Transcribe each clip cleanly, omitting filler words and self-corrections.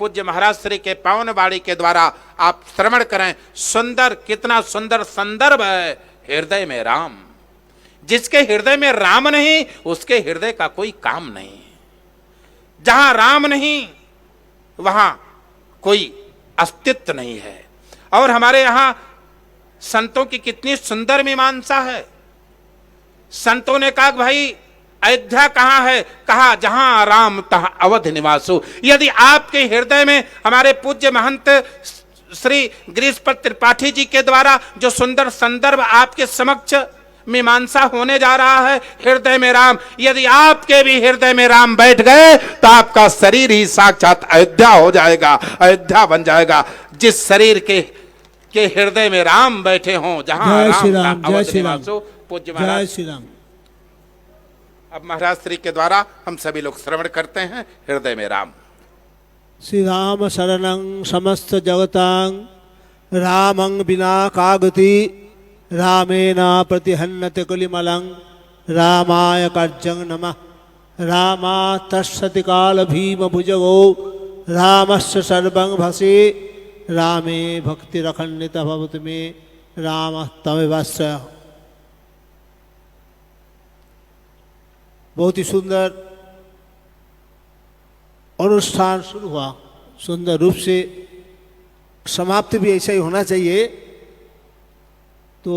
पूज्य महाराज श्री के पावन वाणी के द्वारा आप श्रवण करें। सुंदर, कितना सुंदर संदर्भ है, हृदय में राम। जिसके हृदय में राम नहीं उसके हृदय का कोई काम नहीं। जहां राम नहीं वहां कोई अस्तित्व नहीं है। और हमारे यहां संतों की कितनी सुंदर मीमांसा है। संतों ने कहा भाई अयोध्या कहां है? कहा जहां राम तहां अवध निवासो। यदि आपके हृदय में हमारे पूज्य महंत श्री गिरीशपत त्रिपाठी जी के द्वारा जो सुंदर संदर्भ आपके समक्ष मीमांसा होने जा रहा है, हृदय में राम, यदि आपके भी हृदय में राम बैठ गए तो आपका शरीर ही साक्षात अयोध्या हो जाएगा, अयोध्या बन जाएगा। जिस शरीर के हृदय में राम बैठे हों, जहां राम का अवध निवासो। पूज्य महाराज श्री राम। अब महाराज श्री के द्वारा हम सभी लोग श्रवण करते हैं, हृदय में राम। श्री राम शरणं समस्त जगतां रामं विना का गति रामेण प्रतिहन्यते कलिमलं रामाय कर्जं नमः। रामा तस्सति काल भीम भुजगो रामस्य सर्वं भसे रामे भक्तिरखण्डित भवतु मे राम तमेवाश्रयः। बहुत ही सुंदर अनुष्ठान शुरू हुआ, सुंदर रूप से समाप्ति भी ऐसा ही होना चाहिए। तो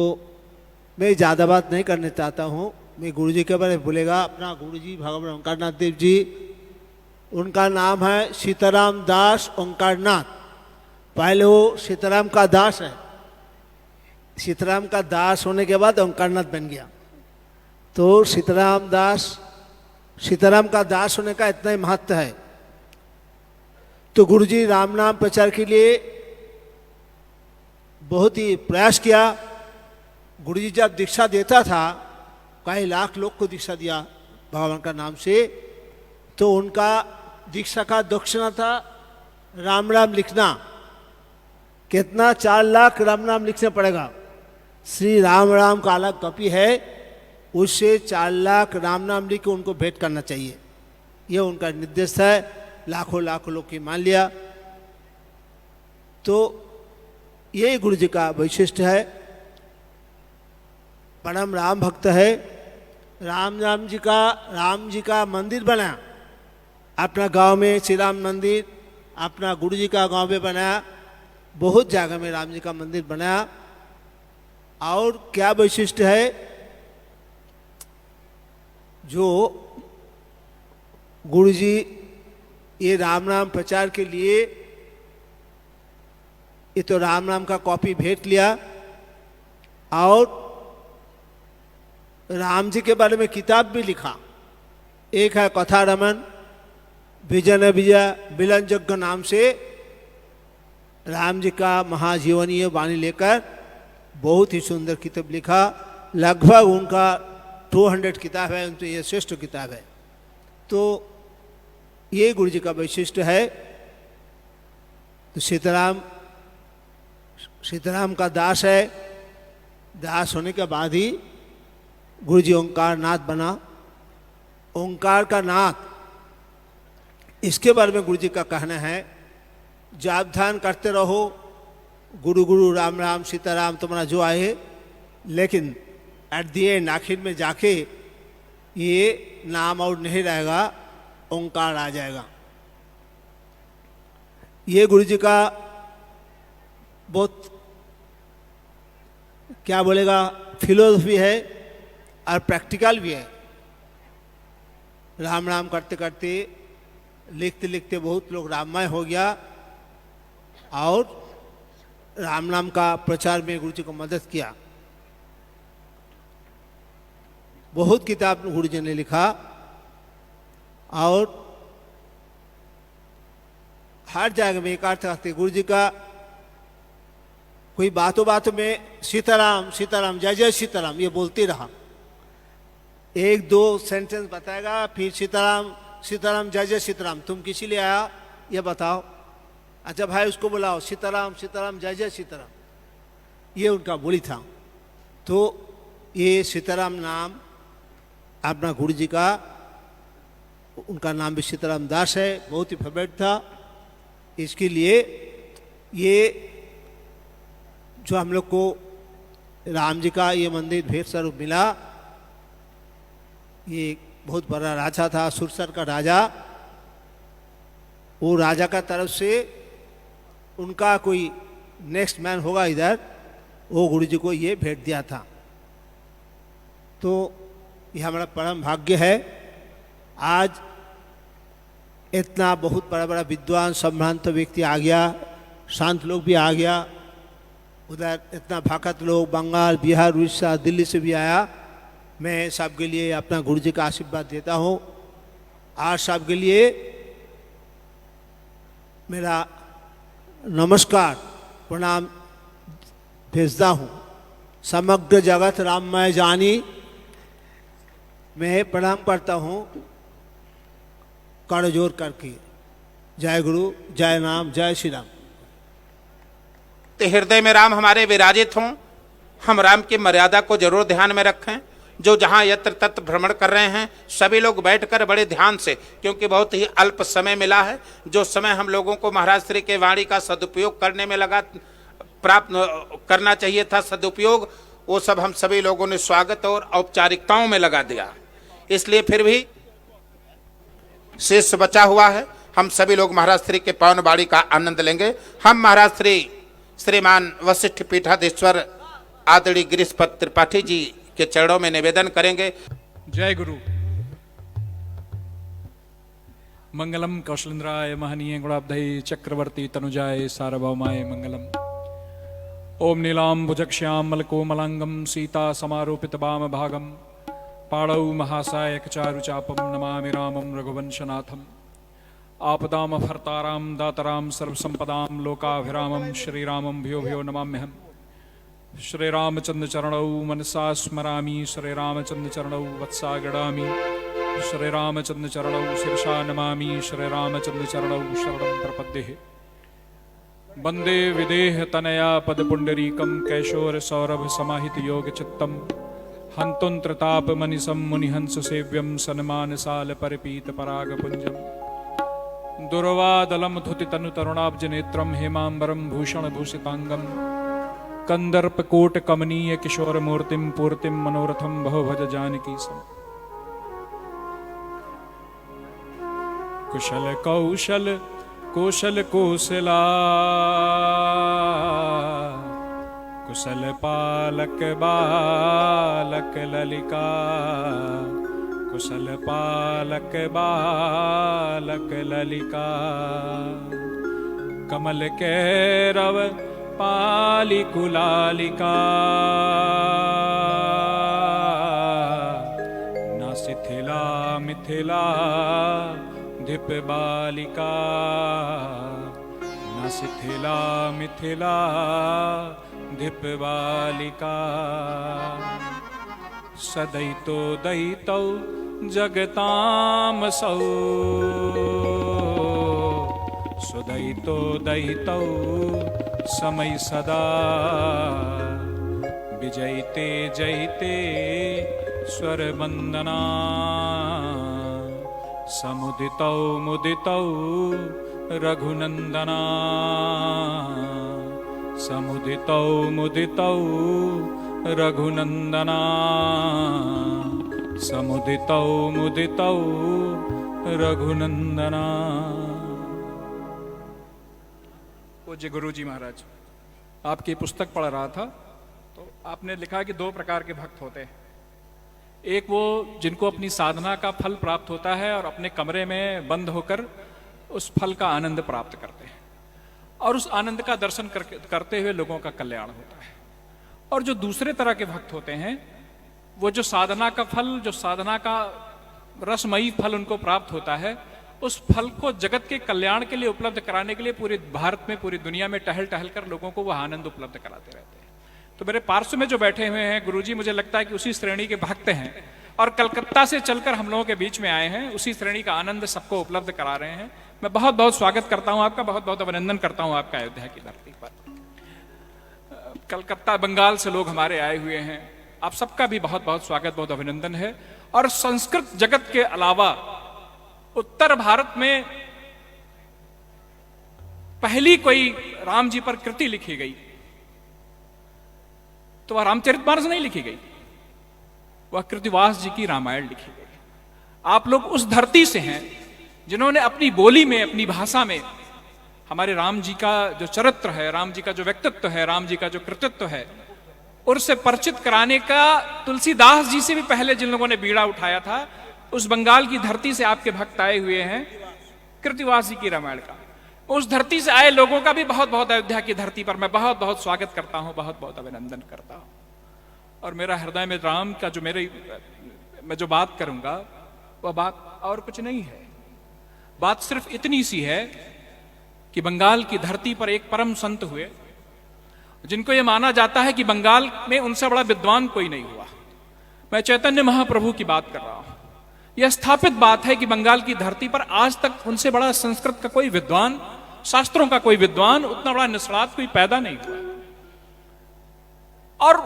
मैं ज़्यादा बात नहीं करने चाहता हूँ। मैं गुरुजी के बारे में बोलेगा अपना गुरुजी भगवान ओंकारनाथ देव जी। उनका नाम है सीताराम दास ओंकारनाथ। पहले वो सीताराम का दास है, सीताराम का दास होने के बाद ओंकारनाथ बन गया। तो सीताराम का दास होने का इतना ही महत्व है। तो गुरुजी राम नाम प्रचार के लिए बहुत ही प्रयास किया। गुरुजी जब दीक्षा देता था, कई लाख लोग को दीक्षा दिया भगवान का नाम से, तो उनका दीक्षा का दक्षिणा था राम राम लिखना। कितना 4 लाख राम नाम लिखना पड़ेगा। श्री राम राम का अलग कॉपी है, उससे 4 लाख राम नाम लिख के उनको भेंट करना चाहिए। ये उनका निर्देश है। लाखों लाखों लोग की मान लिया। तो यही गुरु जी का वैशिष्ट है। परम राम भक्त है। राम जी का मंदिर बनाया अपना गांव में, श्री राम मंदिर अपना गुरु जी का गांव में बनाया। बहुत जगह में राम जी का मंदिर बनाया। और क्या वैशिष्ट है, जो गुरुजी ये राम नाम प्रचार के लिए ये तो राम नाम का कॉपी भेंट लिया और राम जी के बारे में किताब भी लिखा। एक है कथा रमन विजन विजय बिलन यज्ञ नाम से राम जी का महाजीवनीय वाणी लेकर बहुत ही सुंदर किताब लिखा। लगभग उनका 200 किताब है, उनसे ये श्रेष्ठ किताब है। तो ये गुरु जी का वैशिष्ट है। तो सीताराम का दास है। दास होने के बाद ही गुरु जी ओंकार नाथ बना। ओंकार का नाथ, इसके बारे में गुरु जी का कहना है, जाप ध्यान करते रहो, गुरु गुरु राम राम सीताराम तुम्हारा जो आए, लेकिन एट दी एंड आखिर में जाके ये नाम और नहीं रहेगा, ओंकार आ जाएगा। ये गुरु जी का बहुत क्या बोलेगा फिलोसफी है और प्रैक्टिकल भी है। राम राम करते करते लिखते लिखते बहुत लोग राममय हो गया और राम नाम का प्रचार में गुरु जी को मदद किया। बहुत किताब गुरु जी ने लिखा और हर जगह में एक अर्थ रखते गुरु जी का। कोई बातों बातों में सीताराम सीताराम जय जय सीताराम ये बोलते रहा। 1-2 सेंटेंस बताएगा, फिर सीताराम सीताराम जय जय सीताराम, तुम किसी लिए आया ये बताओ। अच्छा भाई उसको बुलाओ, सीताराम सीताराम जय जय सीताराम, ये उनका बोली था। तो ये सीताराम नाम अपना गुरु जी का, उनका नाम भी सीताराम दास है, बहुत ही फेवरेट था। इसके लिए ये जो हम लोग को राम जी का ये मंदिर भेंट स्वरूप मिला, ये बहुत बड़ा राजा था, सुरसर का राजा। वो राजा का तरफ से उनका कोई नेक्स्ट मैन होगा इधर, वो गुरु जी को ये भेंट दिया था। तो ये हमारा परम भाग्य है। आज इतना बहुत बड़ा बड़ा विद्वान संभ्रांत व्यक्ति आ गया, शांत लोग भी आ गया, उधर इतना भक्त लोग बंगाल, बिहार, उड़ीसा, दिल्ली से भी आया। मैं सबके लिए अपना गुरु जी का आशीर्वाद देता हूँ। आज सबके लिए मेरा नमस्कार प्रणाम भेजता हूँ। समग्र जगत राममय जानी, मैं प्रणाम करता हूँ कर जोर करके। जय गुरु, जय नाम, जय श्री राम। तो हृदय में राम हमारे विराजित हों, हम राम की मर्यादा को जरूर ध्यान में रखें। जो जहां यत्र तत्र भ्रमण कर रहे हैं सभी लोग बैठकर बड़े ध्यान से, क्योंकि बहुत ही अल्प समय मिला है, जो समय हम लोगों को महाराज श्री के वाणी का सदुपयोग करने में लगा प्राप्त करना चाहिए था सदुपयोग, वो सब हम सभी लोगों ने स्वागत और औपचारिकताओं में लगा दिया। इसलिए फिर भी शेष बचा हुआ है, हम सभी लोग महाराज श्री के पावन वाणी का आनंद लेंगे। हम महाराज श्री श्रीमान वशिष्ठ पीठाधीश्वर आदरणीय गिरीशपत त्रिपाठी जी के चरणों में निवेदन करेंगे। जय गुरु। मंगलम कौशलेंद्राय महनीय गुणाब्धये चक्रवर्ती तनुजाय सार्वभौमाय मंगलम। ओम नीलांबुजक्ष्यामल कोमलांगम सीता समारोपित वाम भागम पाणौ महासायक चारु चापम नमामि रामं रघुवंशनाथम। आपदाम हर्ताराम दातराम सर्वसंपदाम लोकाभिरामं श्रीरामं भ्यो भ्यो नमाम्यहम्। श्री रामचंद्र चरणौ मनसा स्मरामि, श्री रामचंद्र चरणौ वत्सा गणामि, श्री रामचंद्र चरणौ शीर्षा नमामि, श्री रामचंद्र चरणौ शरणं प्रपद्ये। वंदे विदेह तनया पद पुंडरीकं कैशोर सौरभ समाहित योग चित्तम हंतुंत्रताप मनिसं मुनिहंस सेव्यं सन्मानसाल परिपीत पराग पुंजम। दुर्वादलम धुति तनु तरुणाब्ज नेत्रम हेमांबरम भूषण भूषितांगम कंदर्प कोट कमनीय किशोर मूर्तिम पूर्तिम मनोरथम बहुभज जानकी सम। कुशल कौशल कौशल कोसला कुशल पालक बालक ललिका कुशल पालक बालक ललिका। कमल कैरव पाली कुलालिका न शिथिला मिथिला धिप बालिका न शिथिला मिथिला धिप बालिका। सदैतो दैतौ जगतामसौ सुदैतो दैतौ समय सदा विजयते जयते स्वर वंदना। समुदितौ मुदितौ रघुनंदना समुदितौ मुदितौ रघुनंदना समुदितौ मुदितौ रघुनंदना। पूज्य गुरु जी महाराज, आपकी पुस्तक पढ़ रहा था तो आपने लिखा कि दो प्रकार के भक्त होते हैं। एक वो जिनको अपनी साधना का फल प्राप्त होता है और अपने कमरे में बंद होकर उस फल का आनंद प्राप्त करते हैं और उस आनंद का दर्शन करते हुए लोगों का कल्याण होता है। और जो दूसरे तरह के भक्त होते हैं वो जो साधना का फल, जो साधना का रसमयी फल उनको प्राप्त होता है, उस फल को जगत के कल्याण के लिए उपलब्ध कराने के लिए पूरे भारत में, पूरी दुनिया में टहल टहल कर लोगों को वह आनंद उपलब्ध कराते रहते हैं। तो मेरे पार्श्व में जो बैठे हुए हैं गुरुजी, मुझे लगता है कि उसी श्रेणी के भक्त हैं और कलकत्ता से चलकर हम लोगों के बीच में आए हैं, उसी श्रेणी का आनंद सबको उपलब्ध करा रहे हैं। मैं बहुत बहुत स्वागत करता हूं आपका, बहुत बहुत अभिनंदन करता हूं आपका अयोध्या की धरती पर। कलकत्ता बंगाल से लोग हमारे आए हुए हैं, आप सबका भी बहुत बहुत स्वागत, बहुत अभिनंदन है। और संस्कृत जगत के अलावा उत्तर भारत में पहली कोई राम जी पर कृति लिखी गई तो वह रामचरितमानस नहीं लिखी गई, वह कृतिवास जी की रामायण लिखी गई। आप लोग उस धरती से हैं जिन्होंने अपनी बोली में, अपनी भाषा में हमारे राम जी का जो चरित्र है, राम जी का जो व्यक्तित्व है, राम जी का जो कृतित्व है, उससे परिचित कराने का तुलसीदास जी से भी पहले जिन लोगों ने बीड़ा उठाया था, उस बंगाल की धरती से आपके भक्त आए हुए हैं कृतिवास जी की रामायण का। उस धरती से आए लोगों का भी बहुत बहुत अयोध्या की धरती पर मैं बहुत बहुत स्वागत करता हूं, बहुत बहुत अभिनंदन करता हूं। और मेरा हृदय में राम का जो मैं जो बात करूंगा वह बात और कुछ नहीं है। बात सिर्फ इतनी सी है कि बंगाल की धरती पर एक परम संत हुए जिनको यह माना जाता है कि बंगाल में उनसे बड़ा विद्वान कोई नहीं हुआ। मैं चैतन्य महाप्रभु की बात कर रहा हूं। यह स्थापित बात है कि बंगाल की धरती पर आज तक उनसे बड़ा संस्कृत का कोई विद्वान, शास्त्रों का कोई विद्वान, उतना बड़ा निष्णात कोई पैदा नहीं हुआ। और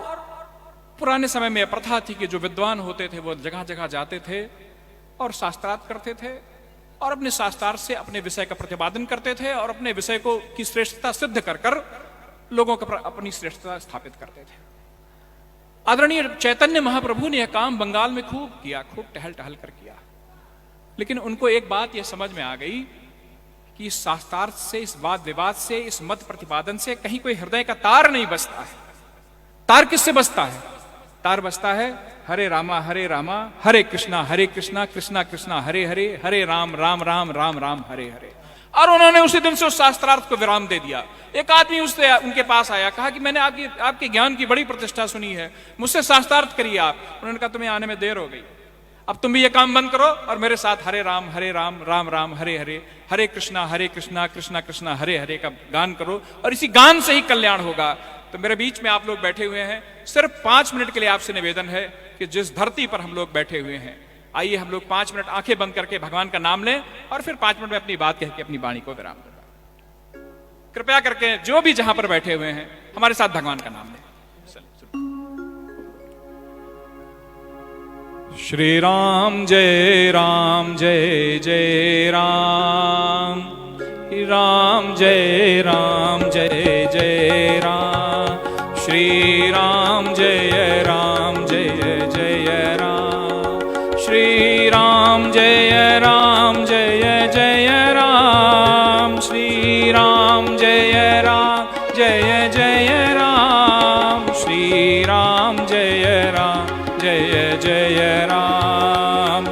पुराने समय में प्रथा थी कि जो विद्वान होते थे वो जगह जगह जाते थे और शास्त्रार्थ करते थे और अपने शास्त्रार्थ से अपने विषय का प्रतिपादन करते थे और अपने विषय को की श्रेष्ठता सिद्ध कर कर लोगों का अपनी श्रेष्ठता स्थापित करते थे। आदरणीय चैतन्य महाप्रभु ने यह काम बंगाल में खूब किया, खूब टहल टहल कर किया। लेकिन उनको एक बात यह समझ में आ गई कि इस शास्त्रार्थ से, इस वाद विवाद से, इस मत प्रतिपादन से कहीं कोई हृदय का तार नहीं बसता है। तार किससे बसता है? तार बसता है हरे रामा हरे कृष्णा कृष्णा कृष्णा हरे हरे, हरे राम राम राम राम राम हरे हरे। और उन्होंने उसी दिन से उस शास्त्रार्थ को विराम दे दिया। एक आदमी उससे उनके पास आया, कहा कि मैंने आपके ज्ञान की बड़ी प्रतिष्ठा सुनी है, मुझसे शास्त्रार्थ करिए आप। उन्होंने कहा तुम्हें आने में देर हो गई, अब तुम भी ये काम बंद करो और मेरे साथ हरे राम राम राम हरे हरे, हरे कृष्णा कृष्णा कृष्णा हरे हरे का गान करो और इसी गान से ही कल्याण होगा। तो मेरे बीच में आप लोग बैठे हुए हैं, सिर्फ 5 मिनट के लिए आपसे निवेदन है कि जिस धरती पर हम लोग बैठे हुए हैं, आइए हम लोग 5 मिनट आंखें बंद करके भगवान का नाम लें और फिर 5 मिनट में अपनी बात कह के अपनी वाणी को विराम दें। कृपया करके जो भी जहां पर बैठे हुए हैं हमारे साथ भगवान का नाम लें। श्री राम जय जय राम, राम जय जय राम, श्री राम जय जय राम, श्री राम जय जय राम, श्री राम जय जय राम, श्री राम जय जय राम, श्री राम जय जय राम,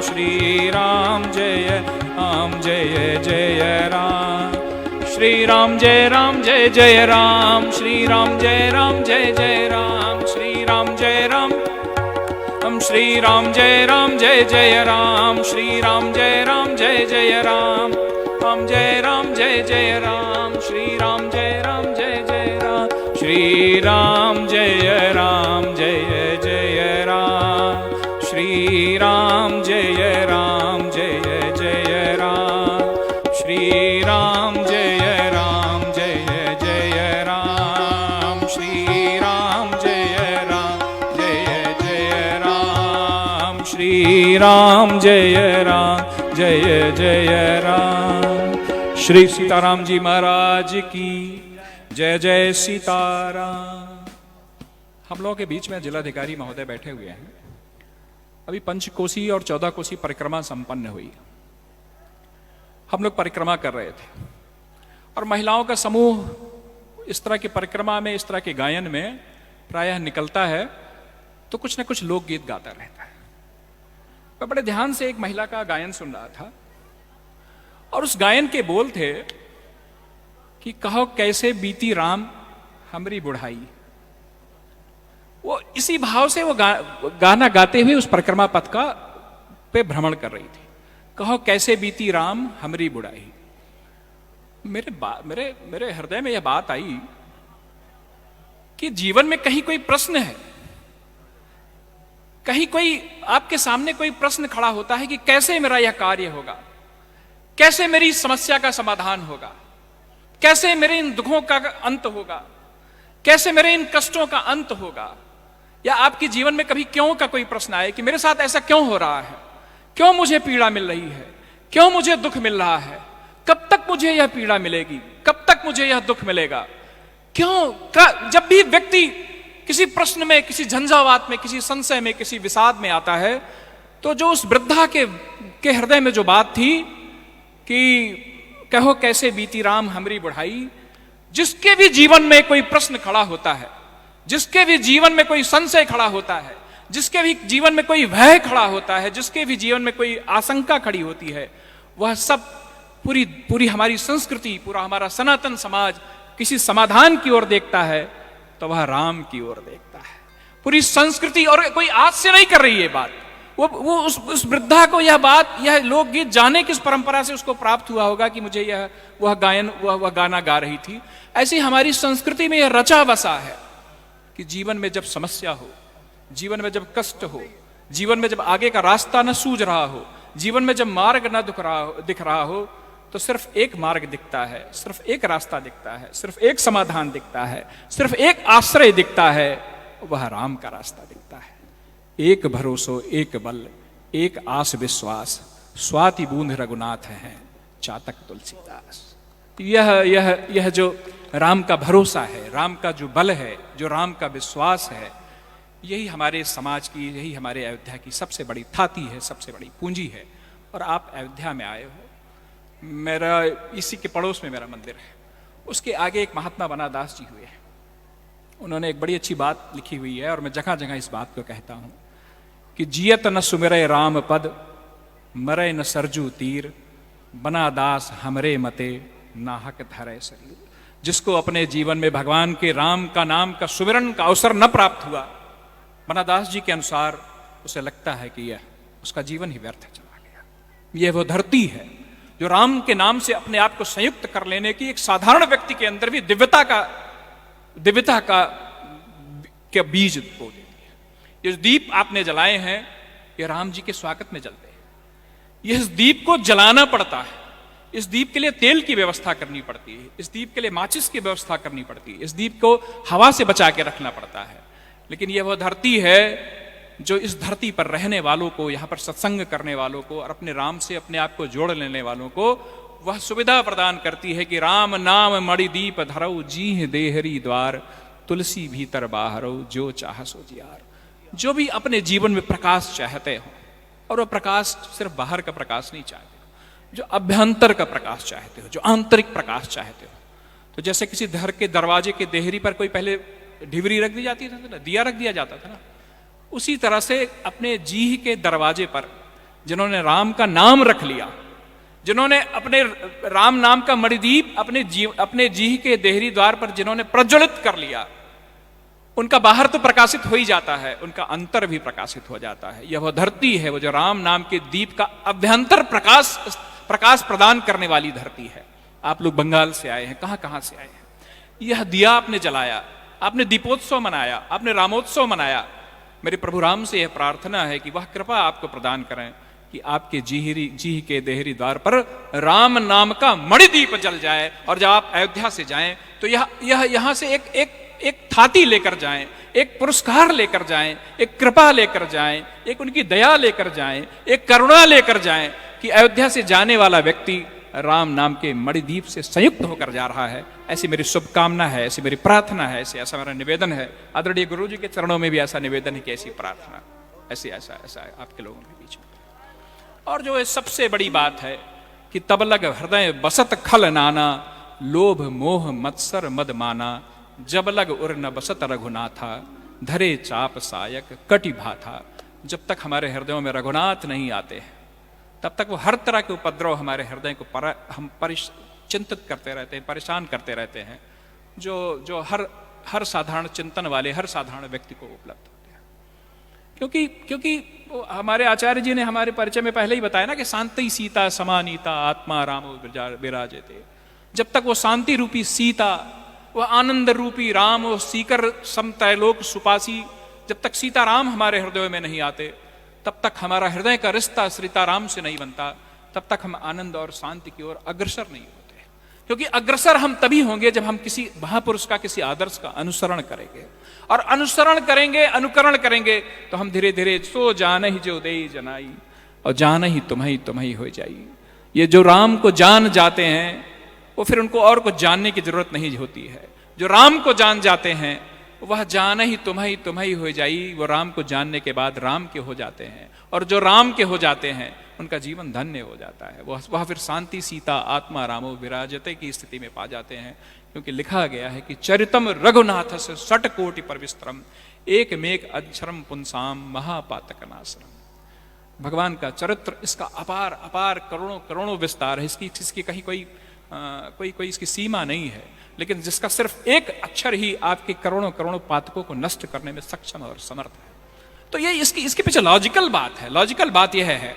श्री राम जय जय राम, श्री राम जय जय राम, श्री राम जय श्री राम जय जय राम, श्री राम जय जय राम, राम जय जय राम, श्री राम जय जय राम, श्री राम जय जय राम, श्री राम जय जय राम, श्री राम जय जय राम, श्री राम जय जय राम, श्री राम जय जय राम। श्री सीताराम जी महाराज की जय जय सीताराम। हम लोगों के बीच में जिलाधिकारी महोदय बैठे हुए हैं। अभी पंचकोसी और 14 कोसी परिक्रमा संपन्न हुई। हम लोग परिक्रमा कर रहे थे और महिलाओं का समूह इस तरह की परिक्रमा में, इस तरह के गायन में प्रायः निकलता है तो कुछ ना कुछ लोकगीत गाता रहता है। मैं बड़े ध्यान से एक महिला का गायन सुन रहा था और उस गायन के बोल थे कि कहो कैसे बीती राम हमरी बुढ़ाई। वो इसी भाव से वो गाना गाते हुए उस परिक्रमा पथ का पे भ्रमण कर रही थी। कहो कैसे बीती राम हमरी बुढ़ाई। मेरे हृदय में यह बात आई कि जीवन में कहीं कोई प्रश्न है, कहीं कोई आपके सामने कोई प्रश्न खड़ा होता है कि कैसे मेरा यह कार्य होगा, कैसे मेरी समस्या का समाधान होगा, कैसे मेरे इन दुखों का अंत होगा, कैसे मेरे इन कष्टों का अंत होगा। या आपके जीवन में कभी क्यों का कोई प्रश्न आए कि मेरे साथ ऐसा क्यों हो रहा है, क्यों मुझे पीड़ा मिल रही है, क्यों मुझे दुख मिल रहा है, कब तक मुझे यह पीड़ा मिलेगी, कब तक मुझे यह दुख मिलेगा? क्यों? जब भी व्यक्ति किसी प्रश्न में, किसी झंझावात में, किसी संशय में, किसी विषाद में आता है, तो जो उस वृद्धा के हृदय में जो बात थी कि कहो कैसे बीती राम हमरी बुढ़ाई, जिसके भी जीवन में कोई प्रश्न खड़ा होता है, जिसके भी जीवन में कोई संशय खड़ा होता है, जिसके भी जीवन में कोई भय खड़ा होता है, जिसके भी जीवन में कोई आशंका खड़ी होती है, वह सब पूरी हमारी संस्कृति, पूरा हमारा सनातन समाज किसी समाधान की ओर देखता है तो वह राम की ओर देखता है। पूरी संस्कृति, और कोई आज से नहीं कर रही है बात, वो उस वृद्धा को यह बात, यह लोकगीत जाने किस परंपरा से उसको प्राप्त हुआ होगा कि मुझे वह गाना गा रही थी। ऐसी हमारी संस्कृति में यह रचा बसा है कि जीवन में जब समस्या हो, जीवन में जब कष्ट हो, जीवन में जब आगे का रास्ता न सूझ रहा हो, जीवन में जब मार्ग न दिख रहा हो, तो सिर्फ एक मार्ग दिखता है, सिर्फ एक रास्ता दिखता है, सिर्फ एक समाधान दिखता है, सिर्फ एक आश्रय दिखता है, वह राम का रास्ता दिखता है। एक भरोसो एक बल, एक आस विश्वास, स्वाति बूंद रघुनाथ हैं, चातक तुलसीदास। यह जो राम का भरोसा है, राम का जो बल है, जो राम का विश्वास है, यही हमारे समाज की, यही हमारे अयोध्या की सबसे बड़ी थाती है, सबसे बड़ी पूंजी है। और आप अयोध्या में आए हो, मेरा इसी के पड़ोस में मेरा मंदिर है, उसके आगे एक महात्मा बनादास जी हुए हैं। उन्होंने एक बड़ी अच्छी बात लिखी हुई है और मैं जगह जगह इस बात को कहता हूं कि जियत न सुमिरय राम पद, मरय न सरजू तीर, बना दास हमरे मते, नाहक धरय शरीर। जिसको अपने जीवन में भगवान के राम का नाम का सुमिरन का अवसर न प्राप्त हुआ, बनादास जी के अनुसार उसे लगता है कि यह उसका जीवन ही व्यर्थ चला गया। यह वो धरती है जो राम के नाम से अपने आप को संयुक्त कर लेने की एक साधारण व्यक्ति के अंदर भी दिव्यता का बीज बो देती है। ये जो दीप आपने जलाए हैं, ये राम जी के स्वागत में जलते हैं। इस दीप को जलाना पड़ता है, इस दीप के लिए तेल की व्यवस्था करनी पड़ती है, इस दीप के लिए माचिस की व्यवस्था करनी पड़ती है, इस दीप को हवा से बचा के रखना पड़ता है। लेकिन यह वह धरती है जो इस धरती पर रहने वालों को, यहाँ पर सत्संग करने वालों को और अपने राम से अपने आप को जोड़ लेने वालों को वह सुविधा प्रदान करती है कि राम नाम मणि दीप धरऊ, जीह देहरी द्वार, तुलसी भीतर बाहरऊ, जो चाह सो जियार। जो भी अपने जीवन में प्रकाश चाहते हो, और वह प्रकाश सिर्फ बाहर का प्रकाश नहीं चाहते, जो अभ्यंतर का प्रकाश चाहते हो, जो आंतरिक प्रकाश चाहते हो, तो जैसे किसी घर के दरवाजे के देहरी पर कोई पहले ढिवरी रख दी जाती थी ना, दिया रख दिया जाता था ना, उसी तरह से अपने जीह के दरवाजे पर जिन्होंने राम का नाम रख लिया, जिन्होंने अपने राम नाम का मणिदीप अपने जीह के देहरी द्वार पर जिन्होंने प्रज्वलित कर लिया, उनका बाहर तो प्रकाशित हो ही जाता है, उनका अंतर भी प्रकाशित हो जाता है। यह वह धरती है, वो जो राम नाम के दीप का अभ्यंतर प्रकाश प्रदान करने वाली धरती है। आप लोग बंगाल से आए हैं, कहां से आए हैं, यह दिया आपने जलाया, आपने दीपोत्सव मनाया, आपने रामोत्सव मनाया। मेरे प्रभु राम से यह प्रार्थना है कि वह कृपा आपको प्रदान करें कि आपके जीह के देहरी द्वार पर राम नाम का मणिदीप जल जाए, और जब आप अयोध्या से जाएं तो यहां से एक थाती लेकर जाएं, एक पुरस्कार लेकर जाएं, एक कृपा लेकर जाएं, एक उनकी दया लेकर जाएं, एक करुणा लेकर जाएं कि अयोध्या से जाने वाला व्यक्ति राम नाम के मणिदीप से संयुक्त होकर जा रहा है। ऐसी मेरी शुभकामना है, ऐसी मेरी प्रार्थना है, ऐसा मेरा निवेदन है। आदरणीय गुरु जी के चरणों में भी ऐसा निवेदन है कि ऐसी प्रार्थना, ऐसा आपके लोगों के बीच में। और जो सबसे बड़ी बात है कि तब लग हृदय बसत खल नाना, लोभ मोह मत्सर मद माना, जब लग उर न बसत रघुनाथा, धरे चाप सायक कटि भाथा। जब तक हमारे हृदयों में रघुनाथ नहीं आते हैं, तब तक वो हर तरह के उपद्रव हमारे हृदय को हम चिंतित करते रहते हैं, परेशान करते रहते हैं, जो हर साधारण चिंतन वाले, हर साधारण व्यक्ति को उपलब्ध होते हैं। क्योंकि हमारे आचार्य जी ने हमारे परिचय में पहले ही बताया ना कि शांति सीता समानीता, आत्मा रामो विराजते। जब तक वो शांति रूपी सीता, वह आनंद रूपी राम, वो सीकर समतैलोक सुपासी, जब तक सीताराम हमारे हृदय में नहीं आते, तब तक हमारा हृदय का रिश्ता सीताराम से नहीं बनता, तब तक हम आनंद और शांति की ओर अग्रसर नहीं होते। क्योंकि अग्रसर हम तभी होंगे जब हम किसी महापुरुष का, किसी आदर्श का अनुसरण करेंगे, और अनुसरण करेंगे, अनुकरण करेंगे, तो हम धीरे धीरे सो जान ही जो दे जनाई, और जान ही तुम्हें हो जाई। ये जो राम को जान जाते हैं वो फिर उनको और कुछ जानने की जरूरत नहीं होती है। जो राम को जान जाते हैं वह जान ही तुम्हें हो जाई, वो राम को जानने के बाद राम के हो जाते हैं। और जो राम के हो जाते हैं उनका जीवन धन्य हो जाता है। वह फिर शांति सीता आत्मा रामो विराजते की स्थिति में पा जाते हैं। क्योंकि लिखा गया है कि चरितम रघुनाथ से सट कोटि पर विस्तरम एक मेक अक्षरम पुंसाम महापातक नाशनम। भगवान का चरित्र इसका अपार अपार करोड़ों करोड़ों विस्तार है। इसकी कहीं कोई इसकी सीमा नहीं है। लेकिन जिसका सिर्फ एक अक्षर ही आपके करोड़ों करोड़ों पातकों को नष्ट करने में सक्षम और समर्थ है। तो ये इसके पीछे लॉजिकल बात है। लॉजिकल बात यह है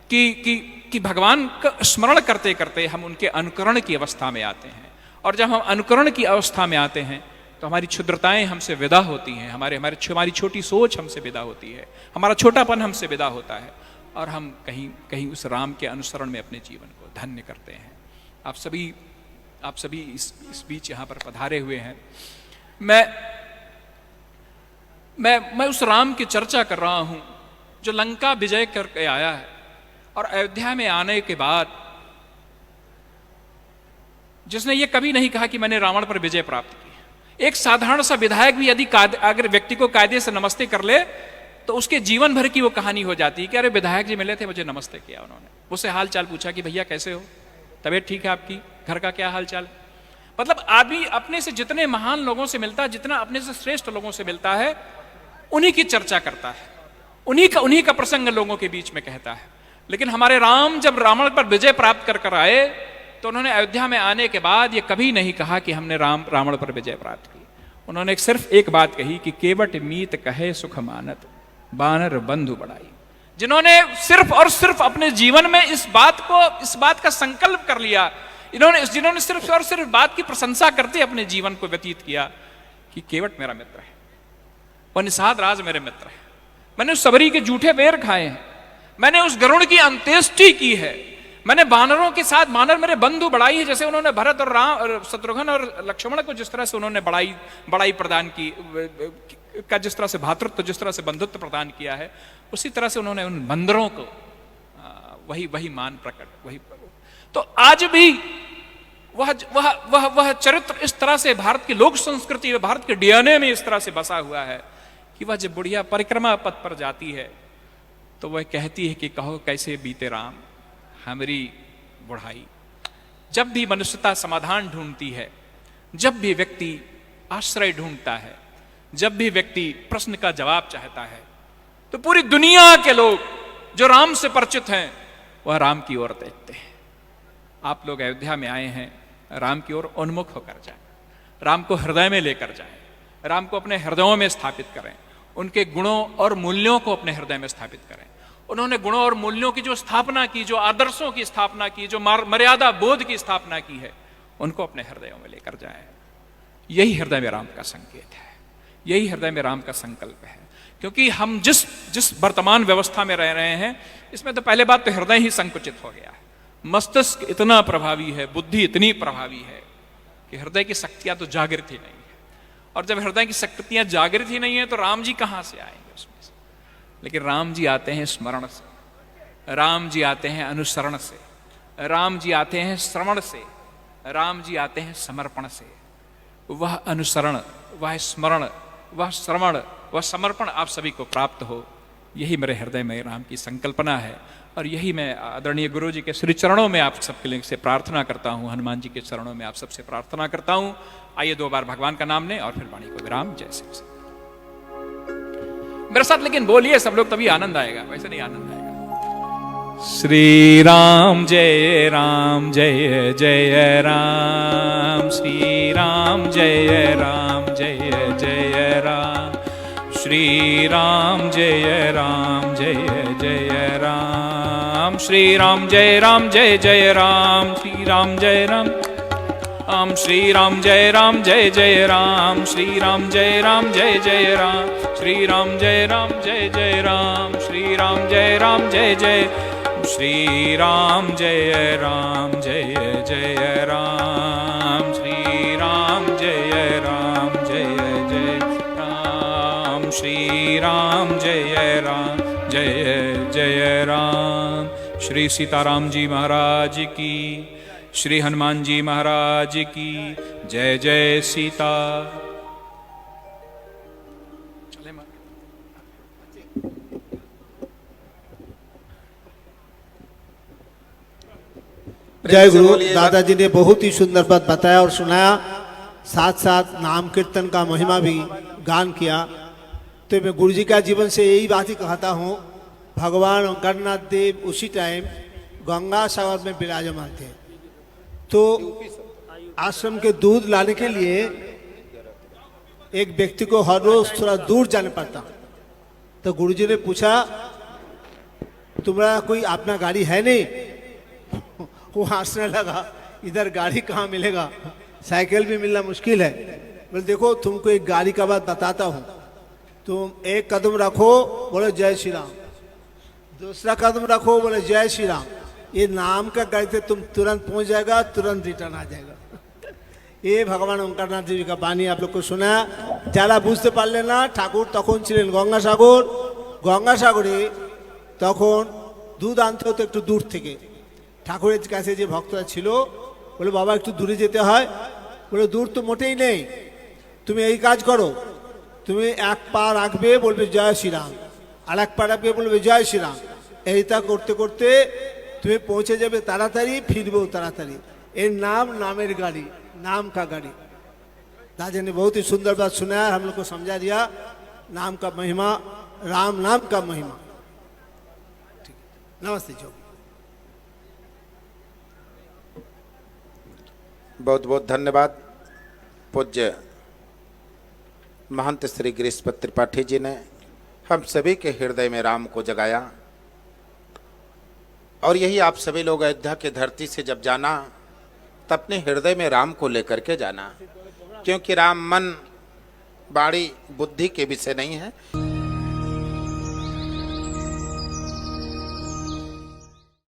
कि भगवान का स्मरण करते करते हम उनके अनुकरण की अवस्था में आते हैं। और जब हम अनुकरण की अवस्था में आते हैं तो हमारी क्षुद्रताएं हमसे विदा होती हैं, हमारी छोटी सोच हमसे विदा होती है, हमारा छोटापन हमसे विदा होता है और हम कहीं उस राम के अनुसरण में अपने जीवन को धन्य करते हैं। आप सभी इस बीच यहाँ पर पधारे हुए हैं। मैं उस राम की चर्चा कर रहा हूं जो लंका विजय करके आया है और अयोध्या में आने के बाद जिसने ये कभी नहीं कहा कि मैंने रावण पर विजय प्राप्त की। एक साधारण सा विधायक भी यदि अगर व्यक्ति को कायदे से नमस्ते कर ले तो उसके जीवन भर की वो कहानी हो जाती है कि अरे विधायक जी मिले थे, मुझे नमस्ते किया उन्होंने, उससे हाल चाल पूछा कि भैया कैसे हो, तबीयत ठीक है आपकी, घर का क्या हाल चाल। मतलब आदमी अपने से जितने महान लोगों से मिलता है, जितना अपने से श्रेष्ठ लोगों से मिलता है, उन्हीं की चर्चा करता है, उन्हीं का प्रसंग लोगों के बीच में कहता है। लेकिन हमारे राम जब रावण पर विजय प्राप्त कर आए तो उन्होंने अयोध्या में आने के बाद ये कभी नहीं कहा कि हमने रावण पर विजय प्राप्त की। उन्होंने सिर्फ एक बात कही कि केवट मीत कहे सुख मानत बानर बंधु बढ़ाई। जिन्होंने सिर्फ और सिर्फ अपने जीवन में इस बात का संकल्प कर लिया, जिन्होंने सिर्फ और सिर्फ बात की प्रशंसा करते अपने जीवन को व्यतीत किया कि केवट मेरा मित्र है, वह निषाद राज मेरे मित्र है, मैंने उस सबरी के जूठे बेर खाए हैं, मैंने उस गरुड़ की अंत्येष्टि की है, मैंने बानरों के साथ बानर मेरे बंधु बढ़ाई है। जैसे उन्होंने भरत और राम और शत्रुघ्न और लक्ष्मण को जिस तरह से उन्होंने बड़ाई प्रदान की, का जिस तरह से भातृत्व, जिस तरह से बंधुत्व प्रदान किया है, उसी तरह से उन्होंने उन बंदरों को वही मान प्रकट वही। तो आज भी वह चरित्र इस तरह से भारत की लोक संस्कृति में, भारत के डीएनए में इस तरह से बसा हुआ है कि वह जब बुढ़िया परिक्रमा पथ पर जाती है तो वह कहती है कि कहो कैसे बीते राम हमारी बुढ़ाई। जब भी मनुष्यता समाधान ढूंढती है, जब भी व्यक्ति आश्रय ढूंढता है, जब भी व्यक्ति प्रश्न का जवाब चाहता है, तो पूरी दुनिया के लोग जो राम से परिचित हैं वह राम की ओर देखते हैं। आप लोग अयोध्या में आए हैं, राम की ओर उन्मुख होकर जाएं, राम को हृदय में लेकर जाएं, राम को अपने हृदयों में स्थापित करें, उनके गुणों और मूल्यों को अपने हृदय में स्थापित करें। उन्होंने गुणों और मूल्यों की जो स्थापना की, जो आदर्शों की स्थापना की, जो मर्यादा बोध की स्थापना की है, उनको अपने हृदयों में लेकर जाएं। यही हृदय में राम का संकेत है, यही हृदय में राम का संकल्प है। क्योंकि हम जिस वर्तमान व्यवस्था में रह रहे हैं, इसमें तो पहले बात तो हृदय ही संकुचित हो गया है। मस्तिष्क इतना प्रभावी है, बुद्धि इतनी प्रभावी है कि हृदय की शक्तियां तो जागृत ही नहीं है। और जब हृदय की शक्तियां जागृत ही नहीं है तो राम जी कहां से आएंगे उसमें से। लेकिन राम जी आते हैं स्मरण से, राम जी आते हैं अनुसरण से, राम जी आते हैं श्रवण से, राम जी आते हैं समर्पण से। वह अनुसरण, वह स्मरण, वह श्रवण, वह समर्पण आप सभी को प्राप्त हो, यही मेरे हृदय में राम की संकल्पना है। और यही मैं आदरणीय गुरु जी के श्री चरणों में आप सबके लिए से प्रार्थना करता हूँ, हनुमान जी के चरणों में आप सबसे प्रार्थना करता हूँ। आइए 2 बार भगवान का नाम लें और फिर वाणी को विराम। जय श्री कृष्ण। मेरे साथ लेकिन बोलिए सब लोग, तभी आनंद आएगा, वैसे नहीं आनंद आएगा। श्री राम जय राम जय जय राम, श्री राम जय राम जय जय राम, श्री राम जय राम जय जय राम, श्री राम जय जय राम, श्री राम जय राम, श्री राम जय जय राम, श्री राम जय जय राम, श्री राम जय जय राम, श्री राम जय जय, श्री राम जय जय राम, श्री राम जय जय राम, श्री राम जय जय राम, श्री सीताराम जी महाराज की, श्री हनुमान जी महाराज की जय। जय सीता। जय गुरु। दादाजी ने बहुत ही सुंदर बात बताया और सुनाया, साथ साथ नाम कीर्तन का महिमा भी गान किया। तो मैं गुरु जी का जीवन से यही बात ही कहता हूँ, भगवान ओंकारनाथ देव उसी टाइम गंगा सागर में विराजमान थे। तो आश्रम के दूध लाने के लिए एक व्यक्ति को हर रोज थोड़ा दूर जाने पड़ता। तो गुरुजी ने पूछा, तुम्हारा कोई अपना गाड़ी है नहीं? वो हंसने लगा, इधर गाड़ी कहाँ मिलेगा, साइकिल भी मिलना मुश्किल है। बोले देखो तुमको एक गाड़ी का बात बताता हूँ, तुम एक कदम रखो बोले जय श्री राम, दूसरा कदम रखो बोले जय श्री राम। ये नाम का गाड़ी से तुम तुरंत पहुंच जाएगा, तुरंत रिटर्न आ जाएगा। ये भगवान ओंकारनाथ जी का बानी आप लोग को सुना। যারা বুঝতে পারলেন না, ঠাকুর তখন ছিলেন গঙ্গাসাগর। গঙ্গাসাগরে তখন দুধ আনতে হতো একটু দূর থেকে। ঠাকুরের কাছে যে ভক্তরা ছিল বলে বাবা একটু দূরে যেতে হয়। বলে দূর তো মোটেই নেই, তুমি এই কাজ করো, তুমি এক পা রাখবে বলবে জয় শ্রীরাম, আর এক পা রাখবে বলবে জয় শ্রীরাম। এইটা করতে করতে তুমি পৌঁছে যাবে তাড়াতাড়ি, ফিরবেও তাড়াতাড়ি। এর नाम नामेर गाड़ी, नाम का गाड़ी। दादा ने बहुत ही सुंदर बात सुनाया, हम लोग को समझा दिया नाम का महिमा, राम नाम का महिमा। ठीक, नमस्ते जो। बहुत बहुत धन्यवाद। पूज्य महंत श्री गिरीशपत त्रिपाठी जी ने हम सभी के हृदय में राम को जगाया। और यही आप सभी लोग अयोध्या की धरती से जब जाना तब अपने हृदय में राम को लेकर के जाना, क्योंकि राम मन, वाणी, बुद्धि के विषय नहीं है।